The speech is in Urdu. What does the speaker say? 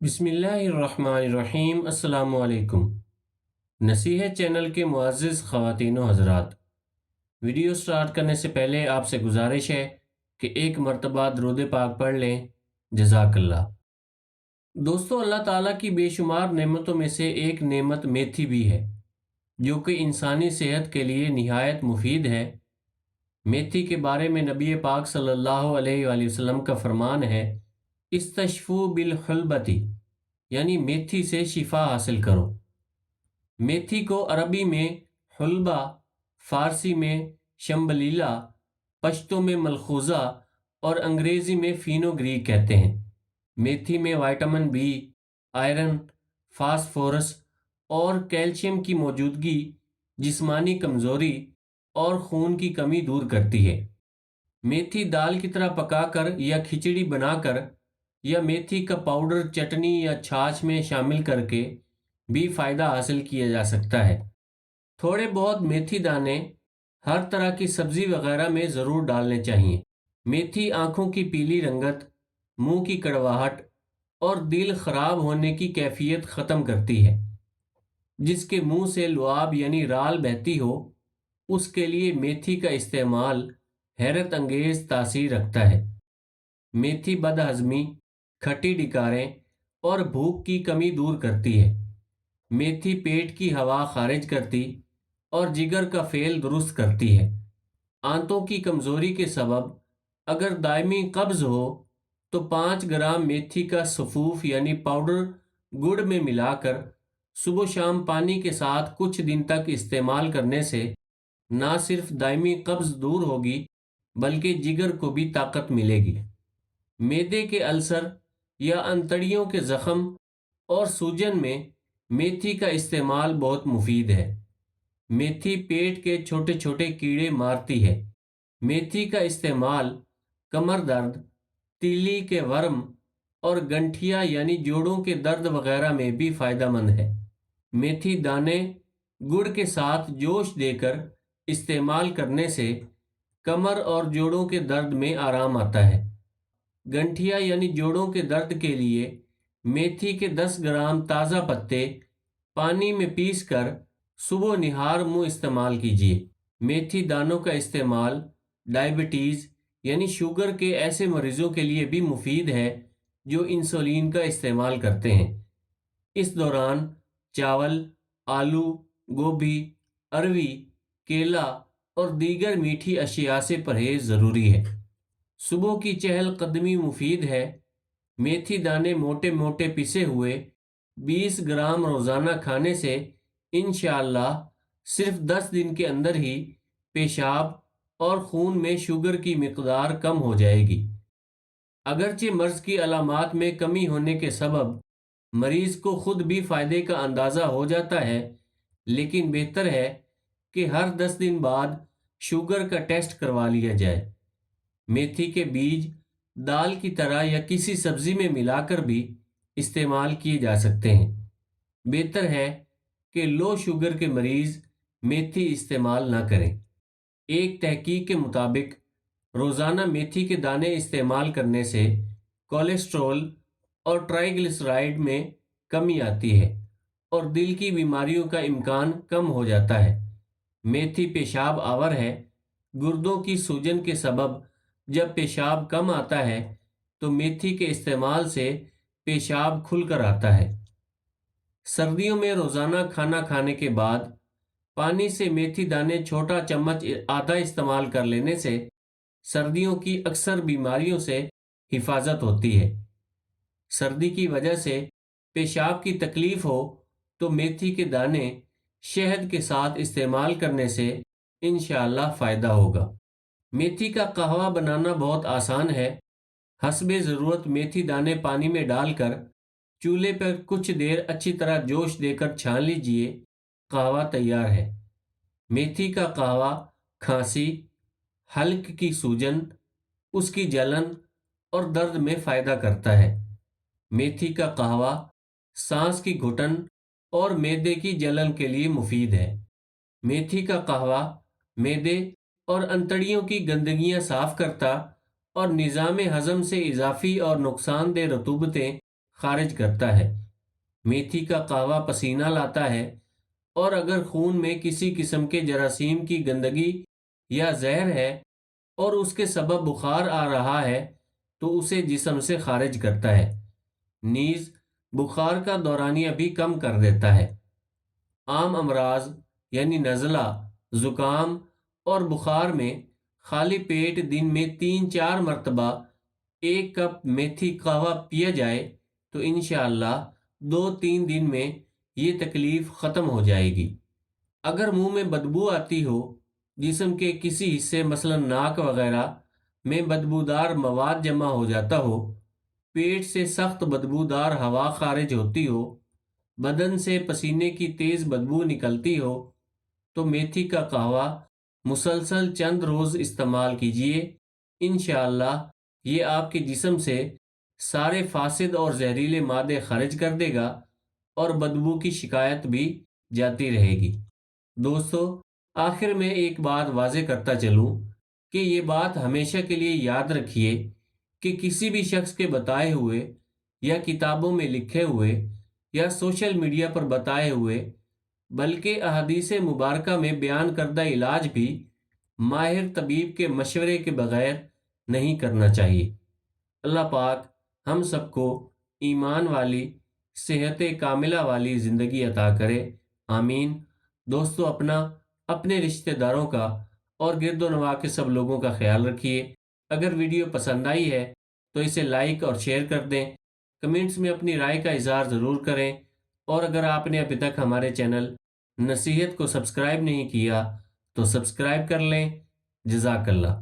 بسم اللہ الرحمن الرحیم۔ السلام علیکم۔ نصیحت چینل کے معزز خواتین و حضرات، ویڈیو سٹارٹ کرنے سے پہلے آپ سے گزارش ہے کہ ایک مرتبہ درود پاک پڑھ لیں۔ جزاک اللہ۔ دوستو، اللہ تعالیٰ کی بے شمار نعمتوں میں سے ایک نعمت میتھی بھی ہے، جو کہ انسانی صحت کے لیے نہایت مفید ہے۔ میتھی کے بارے میں نبی پاک صلی اللہ علیہ وآلہ وسلم کا فرمان ہے، استشفو بالحلبتی، یعنی میتھی سے شفا حاصل کرو۔ میتھی کو عربی میں حلبہ، فارسی میں شمبلیلا، پشتو میں ملخوزہ اور انگریزی میں فینوگریک کہتے ہیں۔ میتھی میں وائٹامن بی، آئرن، فاسفورس اور کیلشیم کی موجودگی جسمانی کمزوری اور خون کی کمی دور کرتی ہے۔ میتھی دال کی طرح پکا کر یا کھچڑی بنا کر یا میتھی کا پاؤڈر چٹنی یا چھاچھ میں شامل کر کے بھی فائدہ حاصل کیا جا سکتا ہے۔ تھوڑے بہت میتھی دانے ہر طرح کی سبزی وغیرہ میں ضرور ڈالنے چاہیے۔ میتھی آنکھوں کی پیلی رنگت، منہ کی کڑواہٹ اور دل خراب ہونے کی کیفیت ختم کرتی ہے۔ جس کے منہ سے لعاب یعنی رال بہتی ہو، اس کے لیے میتھی کا استعمال حیرت انگیز تاثیر رکھتا ہے۔ میتھی بد ہضمی، کھٹی ڈکاریں اور بھوک کی کمی دور کرتی ہے۔ میتھی پیٹ کی ہوا خارج کرتی اور جگر کا فعل درست کرتی ہے۔ آنتوں کی کمزوری کے سبب اگر دائمی قبض ہو تو 5 گرام میتھی کا سفوف یعنی پاؤڈر گڑ میں ملا کر صبح و شام پانی کے ساتھ کچھ دن تک استعمال کرنے سے نہ صرف دائمی قبض دور ہوگی بلکہ جگر کو بھی طاقت ملے گی۔ معدے کے السر یا انتڑیوں کے زخم اور سوجن میں میتھی کا استعمال بہت مفید ہے۔ میتھی پیٹ کے چھوٹے چھوٹے کیڑے مارتی ہے۔ میتھی کا استعمال کمر درد، تیلی کے ورم اور گنٹھیا یعنی جوڑوں کے درد وغیرہ میں بھی فائدہ مند ہے۔ میتھی دانے گڑ کے ساتھ جوش دے کر استعمال کرنے سے کمر اور جوڑوں کے درد میں آرام آتا ہے۔ گنٹھیا یعنی جوڑوں کے درد کے لیے میتھی کے 10 گرام تازہ پتے پانی میں پیس کر صبح نہار منہ استعمال کیجیے۔ میتھی دانوں کا استعمال ڈائبٹیز یعنی شوگر کے ایسے مریضوں کے لیے بھی مفید ہے جو انسولین کا استعمال کرتے ہیں۔ اس دوران چاول، آلو، گوبھی، اروی، کیلا اور دیگر میٹھی اشیاء سے پرہیز ضروری ہے۔ صبح کی چہل قدمی مفید ہے۔ میتھی دانے موٹے موٹے پسے ہوئے 20 گرام روزانہ کھانے سے انشاءاللہ صرف 10 دن کے اندر ہی پیشاب اور خون میں شوگر کی مقدار کم ہو جائے گی۔ اگرچہ مرض کی علامات میں کمی ہونے کے سبب مریض کو خود بھی فائدے کا اندازہ ہو جاتا ہے، لیکن بہتر ہے کہ ہر 10 دن بعد شوگر کا ٹیسٹ کروا لیا جائے۔ میتھی کے بیج دال کی طرح یا کسی سبزی میں ملا کر بھی استعمال کیے جا سکتے ہیں۔ بہتر ہے کہ لو شوگر کے مریض میتھی استعمال نہ کریں۔ ایک تحقیق کے مطابق روزانہ میتھی کے دانے استعمال کرنے سے کولیسٹرول اور ٹرائیگلسرائڈ میں کمی آتی ہے اور دل کی بیماریوں کا امکان کم ہو جاتا ہے۔ میتھی پیشاب آور ہے۔ گردوں کی سوجن کے سبب جب پیشاب کم آتا ہے تو میتھی کے استعمال سے پیشاب کھل کر آتا ہے۔ سردیوں میں روزانہ کھانا کھانے کے بعد پانی سے میتھی دانے چھوٹا چمچ آدھا استعمال کر لینے سے سردیوں کی اکثر بیماریوں سے حفاظت ہوتی ہے۔ سردی کی وجہ سے پیشاب کی تکلیف ہو تو میتھی کے دانے شہد کے ساتھ استعمال کرنے سے انشاءاللہ فائدہ ہوگا۔ میتھی کا قہوہ بنانا بہت آسان ہے۔ حسب ضرورت میتھی دانے پانی میں ڈال کر چولہے پر کچھ دیر اچھی طرح جوش دے کر چھان لیجئے، قہوہ تیار ہے۔ میتھی کا قہوہ کھانسی، حلق کی سوجن، اس کی جلن اور درد میں فائدہ کرتا ہے۔ میتھی کا قہوہ سانس کی گھٹن اور معدے کی جلن کے لیے مفید ہے۔ میتھی کا قہوہ معدے اور انتڑیوں کی گندگیاں صاف کرتا اور نظام ہضم سے اضافی اور نقصان دہ رطوبتیں خارج کرتا ہے۔ میتھی کا قہوہ پسینہ لاتا ہے، اور اگر خون میں کسی قسم کے جراثیم کی گندگی یا زہر ہے اور اس کے سبب بخار آ رہا ہے تو اسے جسم سے خارج کرتا ہے، نیز بخار کا دورانیہ بھی کم کر دیتا ہے۔ عام امراض یعنی نزلہ، زکام اور بخار میں خالی پیٹ دن میں 3-4 مرتبہ 1 کپ میتھی قہوہ پیا جائے تو انشاءاللہ 2-3 دن میں یہ تکلیف ختم ہو جائے گی۔ اگر منہ میں بدبو آتی ہو، جسم کے کسی حصے مثلا ناک وغیرہ میں بدبودار مواد جمع ہو جاتا ہو، پیٹ سے سخت بدبودار ہوا خارج ہوتی ہو، بدن سے پسینے کی تیز بدبو نکلتی ہو، تو میتھی کا قہوہ مسلسل چند روز استعمال کیجئے۔ انشاءاللہ یہ آپ کے جسم سے سارے فاسد اور زہریلے مادے خارج کر دے گا اور بدبو کی شکایت بھی جاتی رہے گی۔ دوستو، آخر میں ایک بات واضح کرتا چلوں کہ یہ بات ہمیشہ کے لیے یاد رکھیے کہ کسی بھی شخص کے بتائے ہوئے یا کتابوں میں لکھے ہوئے یا سوشل میڈیا پر بتائے ہوئے بلکہ احادیث مبارکہ میں بیان کردہ علاج بھی ماہر طبیب کے مشورے کے بغیر نہیں کرنا چاہیے۔ اللہ پاک ہم سب کو ایمان والی، صحت کاملہ والی زندگی عطا کرے، آمین۔ دوستو، اپنے رشتہ داروں کا اور گرد و نواح کے سب لوگوں کا خیال رکھیے۔ اگر ویڈیو پسند آئی ہے تو اسے لائک اور شیئر کر دیں، کمنٹس میں اپنی رائے کا اظہار ضرور کریں، اور اگر آپ نے ابھی تک ہمارے چینل نصیحت کو سبسکرائب نہیں کیا تو سبسکرائب کر لیں۔ جزاک اللہ۔